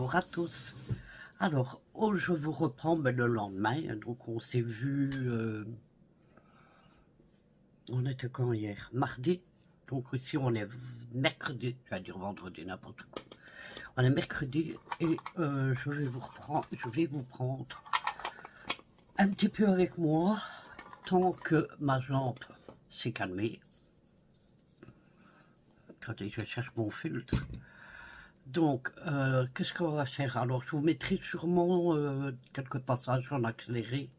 bonjour à tous. Alors, je vous reprends le lendemain. Donc, on s'est vu. On était quand hier? Mardi. Donc, ici, on est mercredi. Je vais dire vendredi, n'importe quoi. On est mercredi et je vais vous prendre un petit peu avec moi tant que ma jambe s'est calmée. Attendez, je cherche mon filtre. Donc, qu'est-ce qu'on va faire? Alors, je vous mettrai sûrement quelques passages en accéléré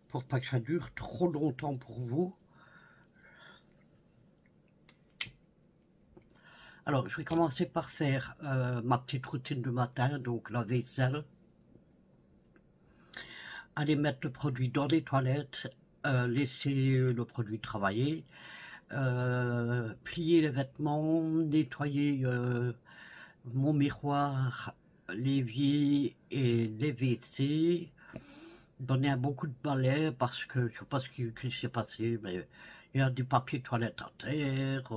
pour pas que ça dure trop longtemps pour vous. Alors, je vais commencer par faire ma petite routine du matin, donc la vaisselle. Aller mettre le produit dans les toilettes, laisser le produit travailler, plier les vêtements, nettoyer mon miroir, l'évier et les WC, donner un bon coup de balai parce que je sais pas ce qui s'est passé, mais il y a du papier toilette à terre,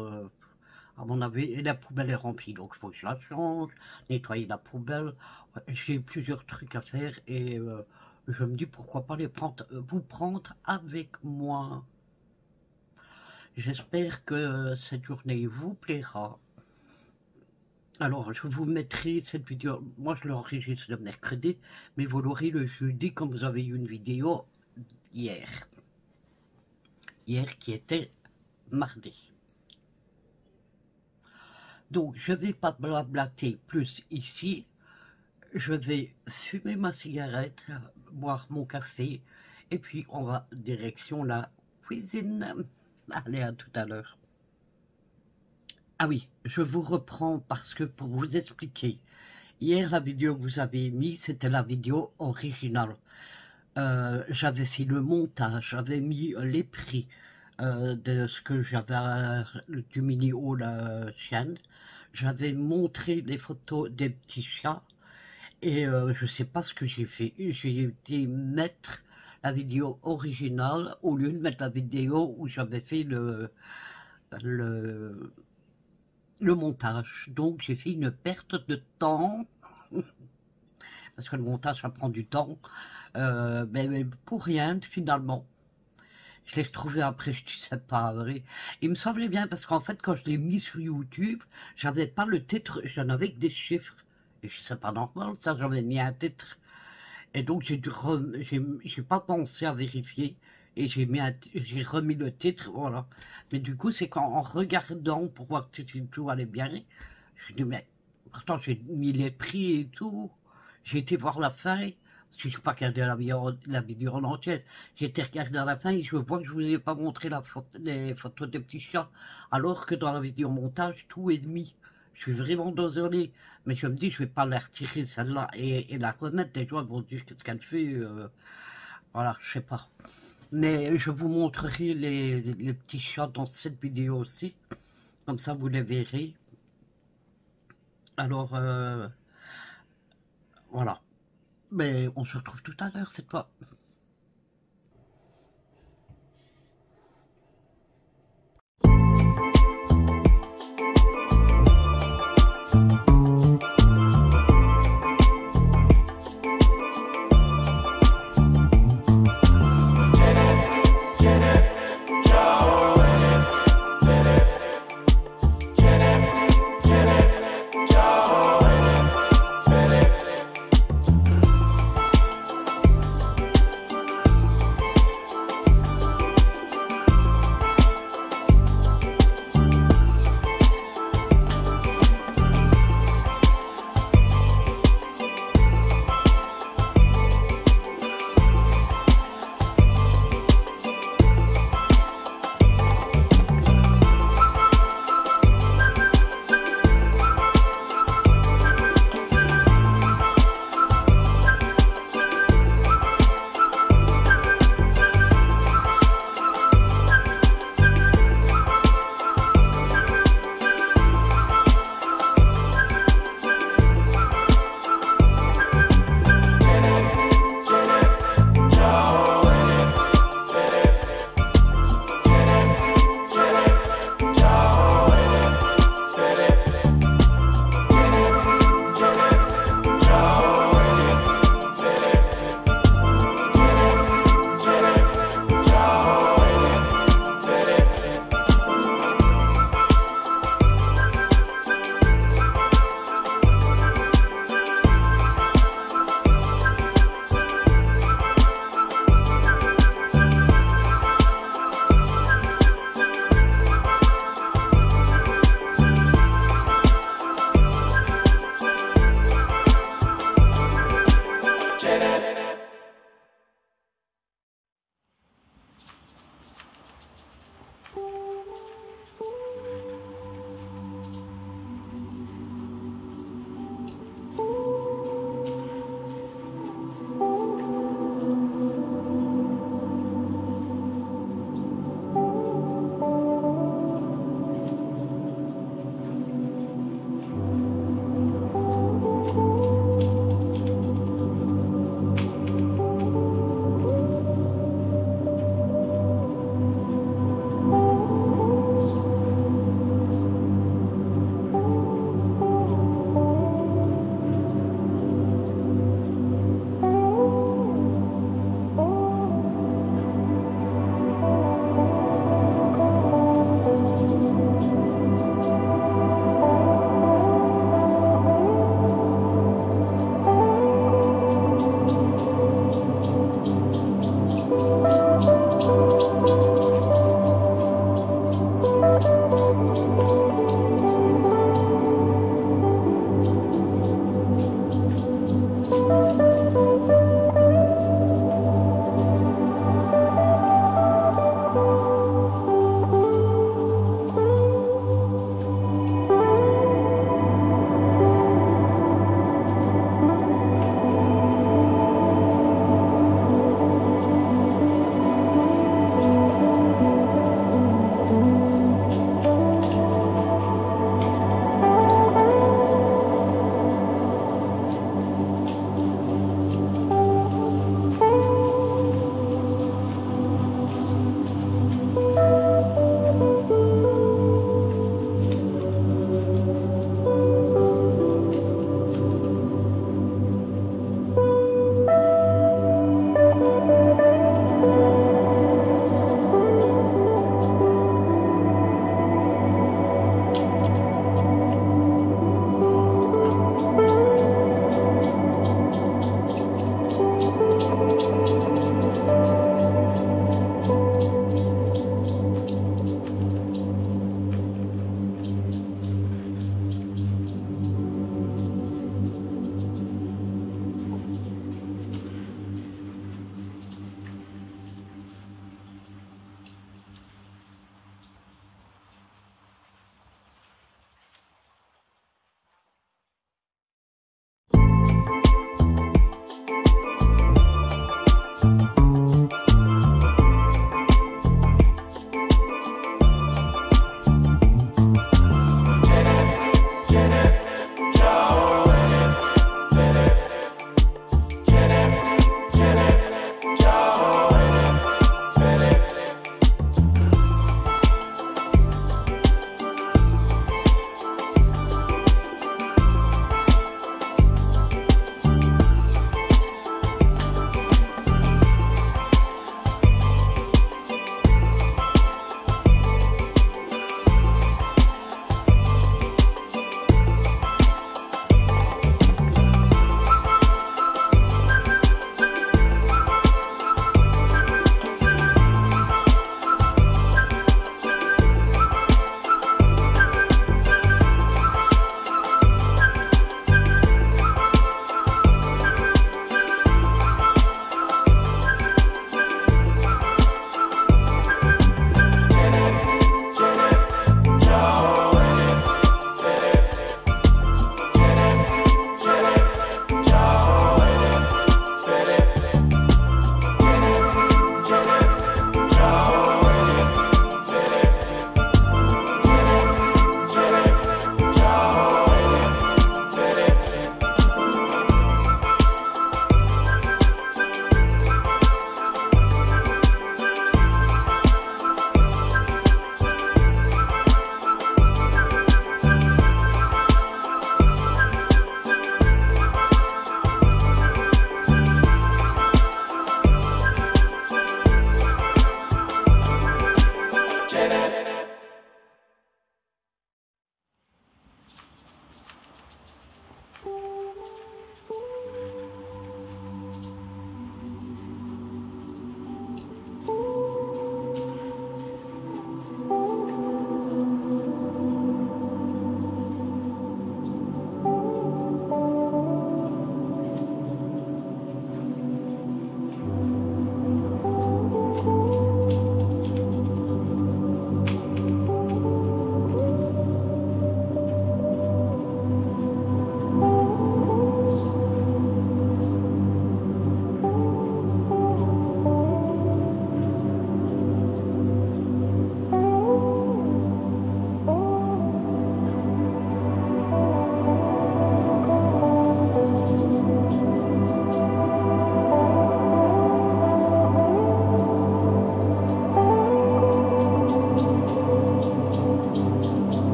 à mon avis, et la poubelle est remplie, donc il faut que je la change, nettoyer la poubelle. J'ai plusieurs trucs à faire et je me dis pourquoi pas vous prendre avec moi. J'espère que cette journée vous plaira. Alors, je vous mettrai cette vidéo, moi je l'enregistre le mercredi, mais vous l'aurez le jeudi comme vous avez eu une vidéo hier. Hier qui était mardi. Donc, je ne vais pas blablater plus ici. Je vais fumer ma cigarette, boire mon café, et puis on va direction la cuisine. Allez, à tout à l'heure. Ah oui, je vous reprends parce que pour vous expliquer, hier la vidéo que vous avez mise, c'était la vidéo originale. J'avais fait le montage, j'avais mis les prix de ce que j'avais du mini-haut la chaîne. J'avais montré des photos des petits chats et je sais pas ce que j'ai fait. J'ai été mettre la vidéo originale au lieu de mettre la vidéo où j'avais fait le montage. Donc j'ai fait une perte de temps parce que le montage ça prend du temps, mais pour rien finalement. Je l'ai retrouvé après, je dis c'est pas vrai. Il me semblait bien parce qu'en fait quand je l'ai mis sur YouTube, j'avais pas le titre, j'en avais que des chiffres. Et c'est pas normal, ça j'avais mis un titre. Et donc j'ai pas pensé à vérifier. Et j'ai remis le titre, voilà. Mais du coup, c'est qu'en regardant pour voir que tout allait bien, je dis, mais pourtant j'ai mis les prix et tout. J'ai été voir la fin, parce que je n'ai pas regardé la vidéo en entière. J'ai été regarder à la fin et je vois que je vous ai pas montré les photos des petits chats, alors que dans la vidéo montage, tout est mis. Je suis vraiment désolé, mais je me dis, je vais pas la retirer celle-là et la remettre. Les gens vont dire qu'est-ce qu'elle fait. Voilà, je sais pas. Mais je vous montrerai les petits chats dans cette vidéo aussi. Comme ça, vous les verrez. Alors, voilà. Mais on se retrouve tout à l'heure cette fois.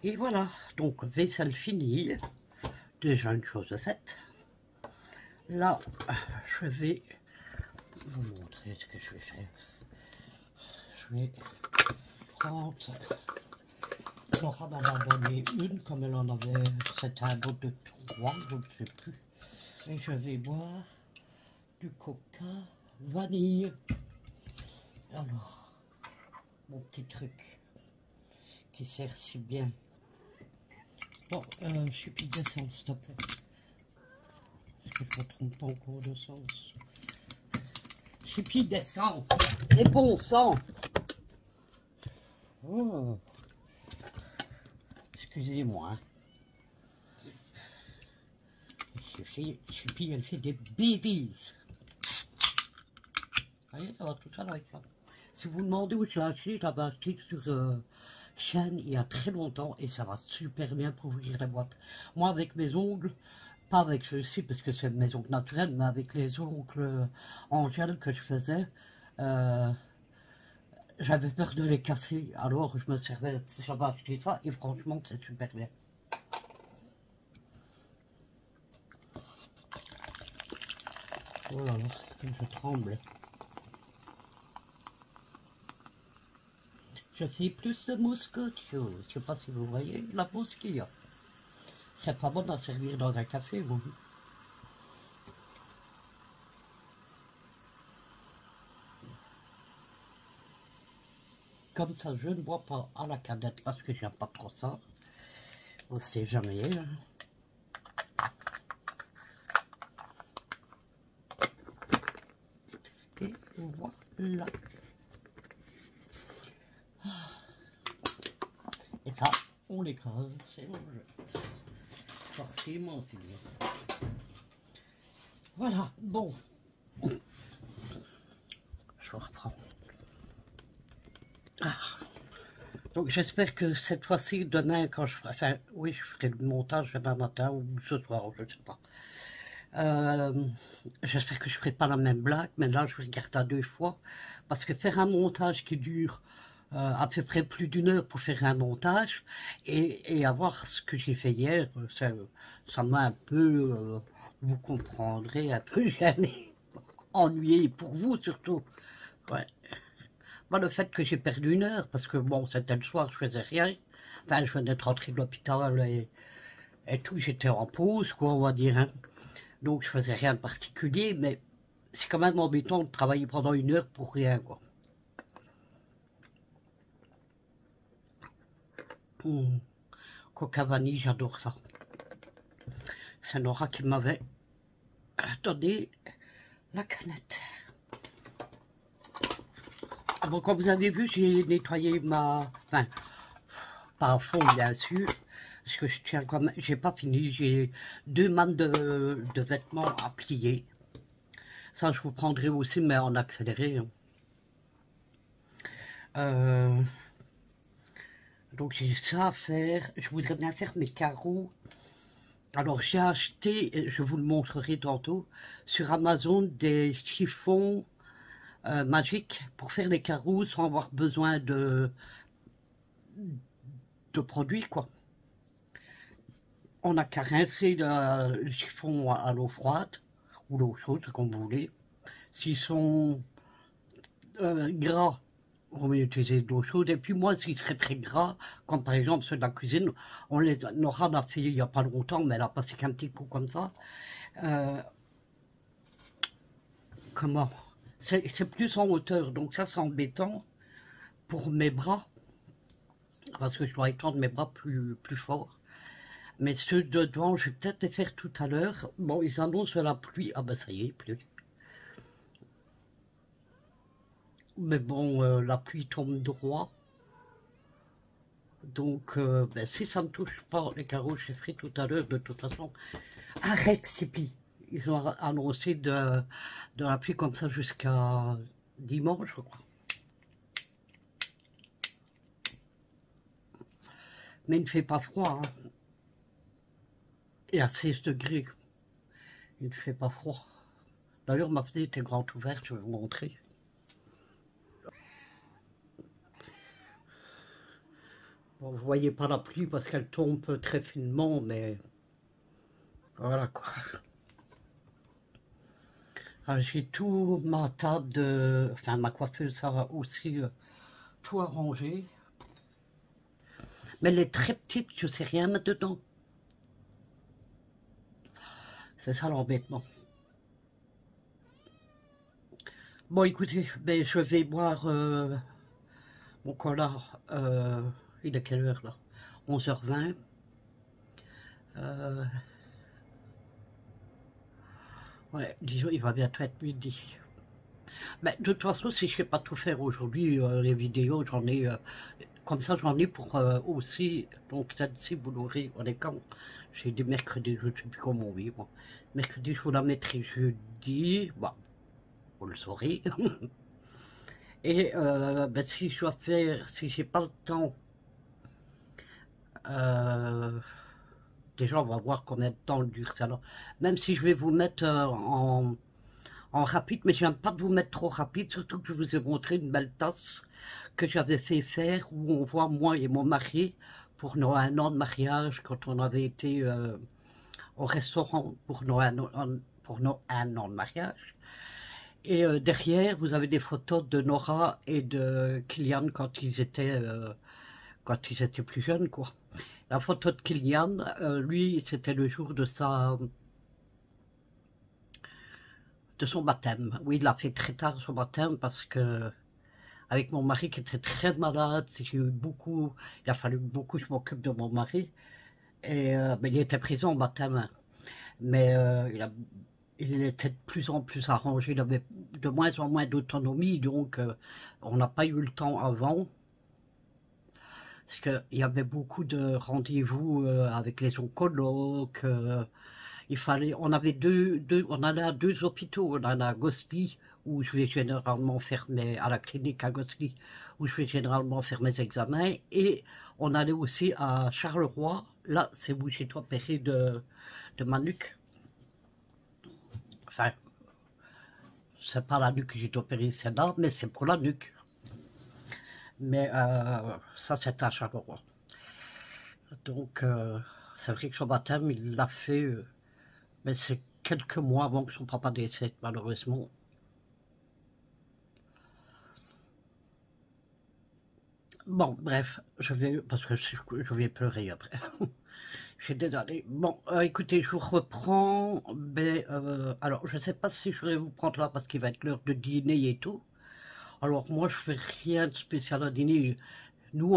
Et voilà, donc vaisselle finie, déjà une chose faite. Là, je vais vous montrer ce que je vais faire. Je vais prendre, Laura m'en a donné une, comme elle en avait, c'était un lot de 3, je ne sais plus. Et je vais boire du coca vanille. Alors, mon petit truc qui sert si bien. Bon, Choupi, descends, s'il te plaît. Est-ce que je me trompe pas encore de sens? Choupi, descends. Et bon sang. Oh. Excusez-moi. Hein. Choupi, elle fait des bêtises. Vous voyez, ça va tout seul avec ça. Si vous demandez où je l'ai acheté, je l'avais acheté sur Shein il y a très longtemps et ça va super bien pour ouvrir la boîte. Moi, avec mes ongles, pas avec ceux-ci parce que c'est mes ongles naturels, mais avec les ongles en gel que je faisais, j'avais peur de les casser. Alors, je me servais, j'avais acheté ça et franchement, c'est super bien. Oh là là, je tremble. Je fais plus de mousse qu'autre chose. Je ne sais pas si vous voyez la mousse qu'il y a. C'est pas bon d'en servir dans un café, vous. Comme ça, je ne bois pas à la canette parce que j'aime pas trop ça. On sait jamais. Hein. Et voilà. Et ça, on l'écrase et on jette. Forcément, c'est bien. Voilà, bon. Je reprends. Ah. Donc j'espère que cette fois-ci, demain, quand je ferai, enfin, oui, je ferai le montage demain matin ou ce soir, je ne sais pas. J'espère que je ne ferai pas la même blague, mais là, je vais regarder à 2 fois. Parce que faire un montage qui dure à peu près plus d'1 heure pour faire un montage et avoir ce que j'ai fait hier, ça m'a un peu, vous comprendrez, un peu gêné, ennuyé pour vous surtout. Ouais. Moi, le fait que j'ai perdu 1 heure, parce que bon, c'était le soir, je faisais rien. Enfin, je venais de rentrer de l'hôpital et tout, j'étais en pause, quoi, on va dire. Hein. Donc, je faisais rien de particulier, mais c'est quand même embêtant de travailler pendant 1 heure pour rien, quoi. Coca vanille, j'adore ça. C'est Nora qui m'avait donné la canette. Ah bon, comme vous avez vu, j'ai nettoyé ma... Enfin, pas à fond, bien sûr. Parce que je tiens quand même... J'ai pas fini. J'ai 2 mannes de vêtements à plier. Ça, je vous prendrai aussi, mais en accéléré. Hein. Donc, j'ai ça à faire. Je voudrais bien faire mes carreaux. Alors, j'ai acheté, je vous le montrerai tantôt, sur Amazon, des chiffons magiques pour faire les carreaux sans avoir besoin de produits, quoi. On n'a qu'à rincer le chiffon à l'eau froide ou l'eau chaude, comme vous voulez. S'ils sont gras, vous pouvez utiliser de l'eau chaude. Et puis moi, s'ils seraient très gras, comme par exemple ceux de la cuisine, on les aura fait il n'y a pas longtemps, mais elle a passé qu'un petit coup comme ça. Comment? C'est plus en hauteur, donc ça c'est embêtant pour mes bras, parce que je dois étendre mes bras plus fort. Mais ceux de devant, je vais peut-être les faire tout à l'heure. Bon, ils annoncent la pluie. Ah ben ça y est, plus. Mais bon, la pluie tombe droit. Donc, ben, si ça ne me touche pas les carreaux, je les ferai tout à l'heure de toute façon. Arrête, Sipi. Ils ont annoncé de la pluie comme ça jusqu'à dimanche, je crois. Mais il ne fait pas froid. Hein. Et à 16 degrés. Il ne fait pas froid. D'ailleurs, ma fenêtre est grande ouverte, je vais vous montrer. Bon, vous voyez pas la pluie parce qu'elle tombe très finement, mais voilà quoi. J'ai tout ma table de... Enfin, ma coiffeuse, ça va aussi tout arrangé. Mais elle est très petite, je sais rien mettre dedans. C'est ça l'embêtement. Bon, écoutez, ben, je vais boire mon cola. Il est quelle heure là? 11h20. Ouais, disons, il va bientôt être midi. Mais de toute façon, si je ne sais pas tout faire aujourd'hui, les vidéos, j'en ai... comme ça, j'en ai pour aussi... Donc, celle-ci, vous l'aurez, on est quand? J'ai dit mercredi, je ne sais plus comment on dit. Bon. Mercredi, je vous la mettrai jeudi. Bon, vous le saurez. Et ben, si je dois faire... Si j'ai pas le temps... déjà, on va voir combien de temps dure ça. Alors, même si je vais vous mettre en rapide, mais je n'aime pas de vous mettre trop rapide, surtout que je vous ai montré une belle tasse que j'avais fait faire, où on voit moi et mon mari, pour nos 1 an de mariage, quand on avait été au restaurant pour nos 1 an de mariage. Et derrière, vous avez des photos de Nora et de Kylian quand ils étaient plus jeunes, quoi. La photo de Kylian, lui, c'était le jour de son baptême. Oui, il a fait très tard son baptême parce que, avec mon mari qui était très malade, il a fallu beaucoup que je m'occupe de mon mari. Et ben, il était présent au baptême, mais il était de plus en plus arrangé, il avait de moins en moins d'autonomie, donc on n'a pas eu le temps avant. Parce qu'il y avait beaucoup de rendez-vous avec les oncologues. On allait à 2 hôpitaux. On allait à Gosselies, où je vais généralement faire à la clinique à Gosselies, où je vais généralement faire mes examens. Et on allait aussi à Charleroi. Là, c'est où j'ai opéré de ma nuque. Enfin, c'est pas la nuque que j'ai opéré, c'est là, mais c'est pour la nuque. Mais ça, c'est à Charleroi. Donc, c'est vrai que son baptême, il l'a fait, mais c'est quelques mois avant que son papa décède, malheureusement. Bon, bref, parce que je vais pleurer après. Je suis désolée. Bon, écoutez, je vous reprends. Mais, alors, je ne sais pas si je vais vous prendre là, parce qu'il va être l'heure de dîner et tout. Alors moi, je fais rien de spécial à dîner. Nous,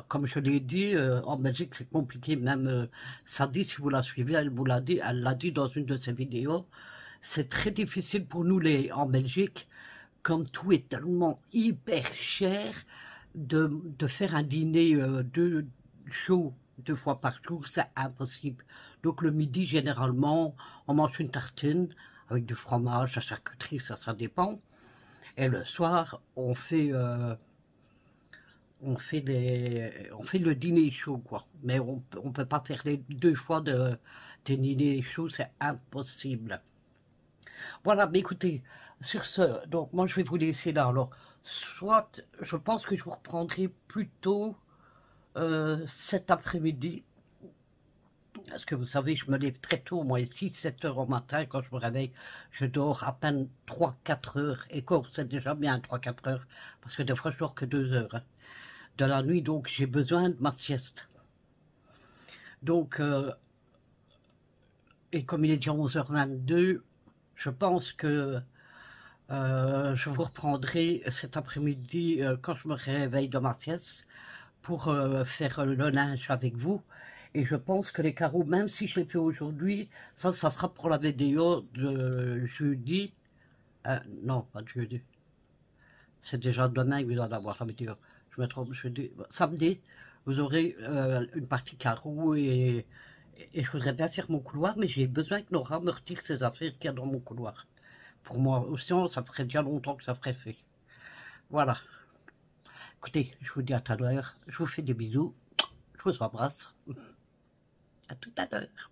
comme je l'ai dit, en Belgique, c'est compliqué. Même Sadie, si vous la suivez, elle l'a dit dans une de ses vidéos. C'est très difficile pour nous, en Belgique, comme tout est tellement hyper cher, de faire un dîner chaud 2 fois par jour, c'est impossible. Donc le midi, généralement, on mange une tartine avec du fromage, la charcuterie, ça dépend. Et le soir, on fait le dîner chaud, quoi. Mais on peut pas faire les 2 fois des dîners chauds, c'est impossible. Voilà, mais écoutez, sur ce, donc moi je vais vous laisser là. Alors, soit, je pense que je vous reprendrai plutôt cet après-midi. Parce que vous savez, je me lève très tôt, moi, ici, 7 heures au matin, quand je me réveille, je dors à peine 3-4 heures. Et quoi, c'est déjà bien 3-4 heures, parce que des fois, je dors que 2 heures de la nuit, donc j'ai besoin de ma sieste. Donc, et comme il est déjà 11h22, je pense que je vous reprendrai cet après-midi, quand je me réveille de ma sieste, pour faire le linge avec vous. Et je pense que les carreaux, même si je les fais aujourd'hui, ça sera pour la vidéo de jeudi. Non, pas de jeudi. C'est déjà demain que vous allez avoir la vidéo. Je me trompe, jeudi. Samedi, vous aurez une partie carreaux et je voudrais bien faire mon couloir, mais j'ai besoin que Nora me retire ses affaires qu'il y a dans mon couloir. Pour moi, sinon, ça ferait déjà longtemps que ça ferait fait. Voilà. Écoutez, je vous dis à tout à l'heure. Je vous fais des bisous. Je vous embrasse. À tout à l'heure.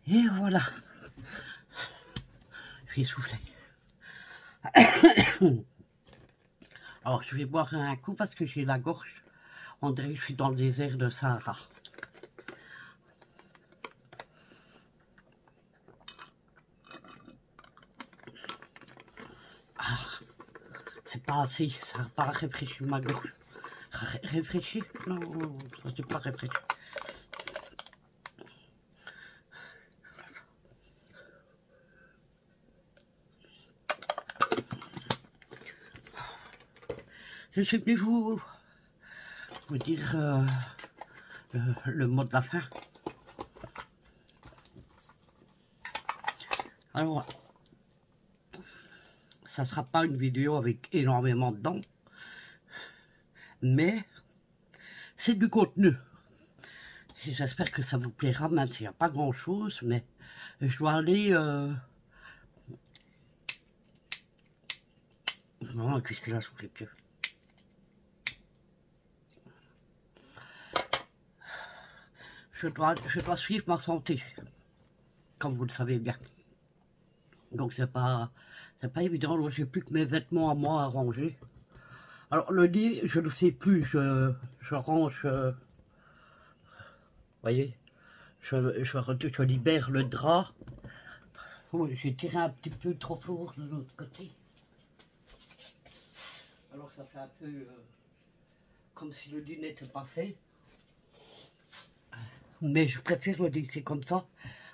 Et voilà. Je vais souffler. Alors, je vais boire un coup parce que j'ai la gorge. On dirait que je suis dans le désert de Sahara. Ah, c'est pas assez, ça n'a pas réfléchi ma gorge. Réfléchi? Non, ça n'est pas réfléchi. Je suis venu vous dire le mot de la fin. Alors, ça sera pas une vidéo avec énormément de dents, mais c'est du contenu. J'espère que ça vous plaira, même s'il n'y a pas grand chose, mais je dois aller... Non, qu'est-ce qu'il a sous les pieds? Je dois suivre ma santé, comme vous le savez bien. Donc c'est pas évident, j'ai plus que mes vêtements à moi à ranger. Alors le lit, je ne le fais plus, je range, voyez, je libère le drap. Oh, j'ai tiré un petit peu trop fort de l'autre côté. Alors ça fait un peu comme si le lit n'était pas fait. Mais je préfère le laisser comme ça,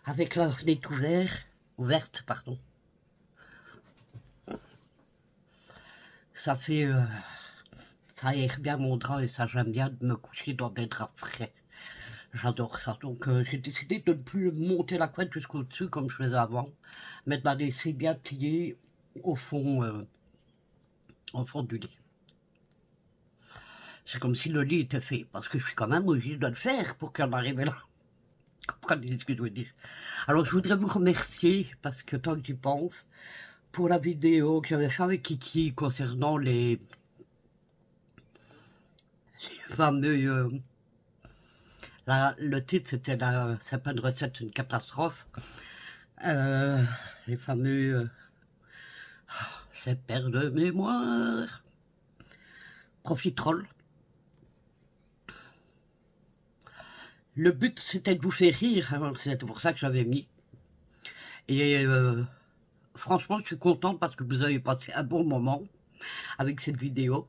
avec la fenêtre ouverte, pardon. Ça fait, ça aère bien mon drap et ça j'aime bien de me coucher dans des draps frais. J'adore ça. Donc j'ai décidé de ne plus monter la couette jusqu'au dessus comme je faisais avant, mais de la laisser bien pliée au fond du lit. C'est comme si le lit était fait, parce que je suis quand même obligée de le faire pour qu'en arrive là. Comprenez ce que je veux dire? Alors je voudrais vous remercier, parce que tant que j'y pense, pour la vidéo que j'avais fait avec Kiki concernant les fameux... le titre c'était c'est pas une recette, une catastrophe. Les fameux... c'est perte de mémoire. Profiterole. Le but c'était de vous faire rire, hein, c'était pour ça que j'avais mis. Et franchement je suis contente parce que vous avez passé un bon moment avec cette vidéo.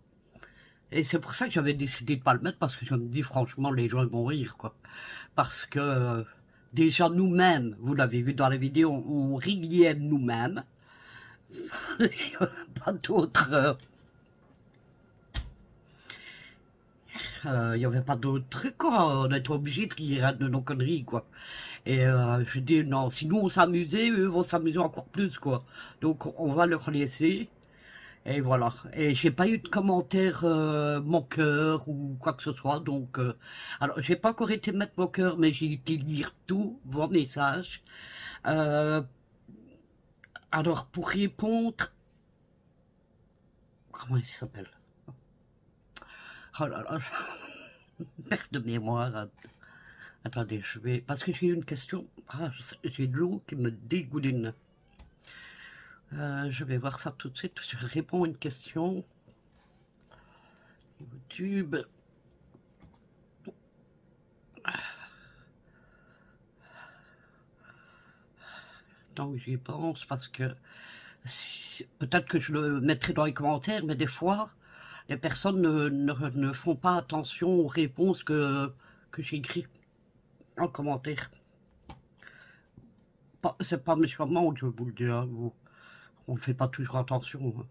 Et c'est pour ça que j'avais décidé de pas le mettre, parce que je me dis franchement les gens vont rire quoi. Parce que déjà nous-mêmes, vous l'avez vu dans la vidéo, on riait nous-mêmes. Il n'y avait pas d'autres... il n'y avait pas d'autres trucs quoi, on était obligé de rire de nos conneries quoi. Et je dis non, si nous on s'amusait, eux vont s'amuser encore plus quoi. Donc on va leur laisser. Et voilà. Et j'ai pas eu de commentaires moqueurs ou quoi que ce soit. Donc, alors j'ai pas encore été mettre moqueur, mais j'ai été lire tous vos messages. Alors pour répondre, comment il s'appelle? Oh là là, perte de mémoire. Attendez, je vais, parce que j'ai une question. Ah, j'ai de l'eau qui me dégouline. Je vais voir ça tout de suite. Je réponds à une question. YouTube. Donc j'y pense parce que peut-être que je le mettrai dans les commentaires, mais des fois, les personnes ne font pas attention aux réponses que j'écris en commentaire. C'est pas méchamment que je vous le dis, hein, on ne fait pas toujours attention.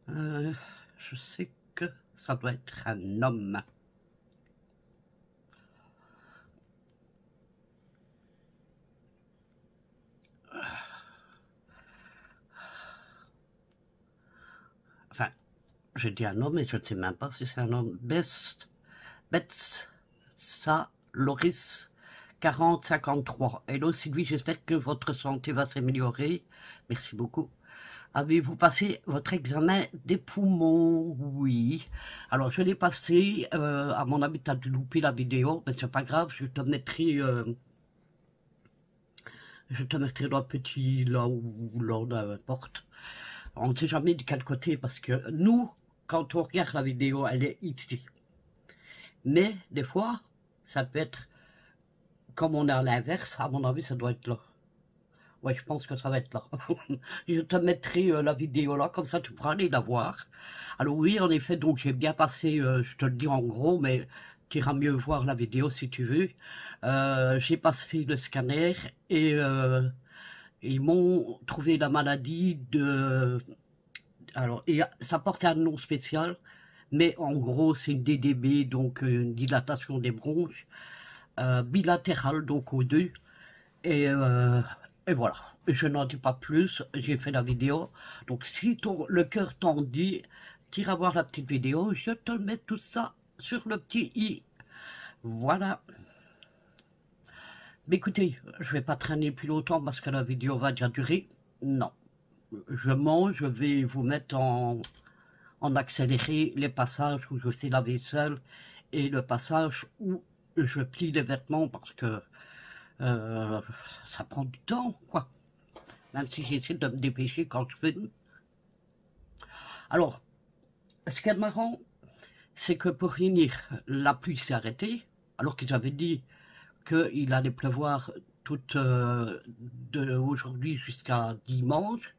Hein. Je sais que ça doit être un homme. Enfin, je dis un homme et je ne sais même pas si c'est un homme. Betsa Loris 4053. Hello Sylvie, j'espère que votre santé va s'améliorer. Merci beaucoup. Avez-vous passé votre examen des poumons? Oui. Alors, je l'ai passé. À mon avis, tu as dû louper la vidéo, mais c'est pas grave. Je te mettrai dans le petit, là où l'on n'importe. On ne sait jamais de quel côté, parce que nous, quand on regarde la vidéo, elle est ici. Mais, des fois, ça peut être, comme on est à l'inverse, à mon avis, ça doit être là. Ouais, je pense que ça va être là. Je te mettrai la vidéo là, comme ça tu pourras aller la voir. Alors oui, en effet, donc j'ai bien passé, je te le dis en gros, mais tu iras mieux voir la vidéo si tu veux. J'ai passé le scanner et ils m'ont trouvé la maladie de... Alors, et ça portait un nom spécial, mais en gros c'est une DDB, donc une dilatation des bronches, bilatérale, donc aux deux. Et, euh, et voilà, je n'en dis pas plus, j'ai fait la vidéo. Donc si le cœur t'en dit, t'iras voir la petite vidéo, je te mets tout ça sur le petit i. Voilà. Mais écoutez, je vais pas traîner plus longtemps parce que la vidéo va déjà durer. Non. Je mange, je vais vous mettre en accéléré les passages où je fais la vaisselle et le passage où je plie les vêtements parce que ça prend du temps, quoi. Même si j'essaie de me dépêcher quand je fais. Alors, ce qui est marrant, c'est que pour finir, la pluie s'est arrêtée, alors qu'ils avaient dit qu'il allait pleuvoir toute aujourd'hui jusqu'à dimanche.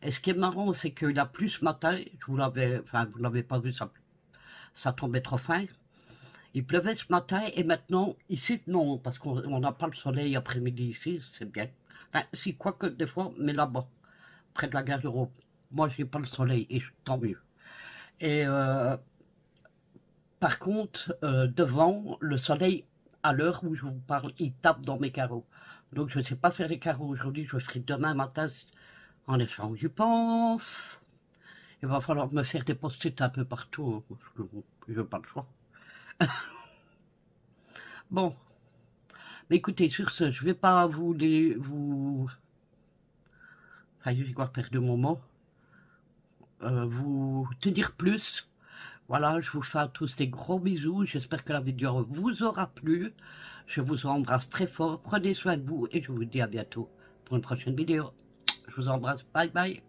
Et ce qui est marrant, c'est qu'il a plu ce matin, vous l'avez pas vu, ça tombait trop fin. Il pleuvait ce matin et maintenant, ici, non, parce qu'on n'a pas le soleil après-midi ici, c'est bien. Enfin, si, quoique des fois, mais là-bas, près de la gare d'Europe. Moi, j'ai pas le soleil et tant mieux. Et par contre, devant, le soleil, à l'heure où je vous parle, il tape dans mes carreaux. Donc, je ne sais pas faire les carreaux aujourd'hui, je ferai demain matin, en effet, j'y pense. Il va falloir me faire des post-it un peu partout, parce que je n'ai pas le choix. Bon, mais écoutez, sur ce, je ne vais pas enfin, je vais encore perdre mon mot, vous tenir plus. Voilà, je vous fais à tous des gros bisous. J'espère que la vidéo vous aura plu. Je vous embrasse très fort. Prenez soin de vous et je vous dis à bientôt pour une prochaine vidéo. Je vous embrasse. Bye bye.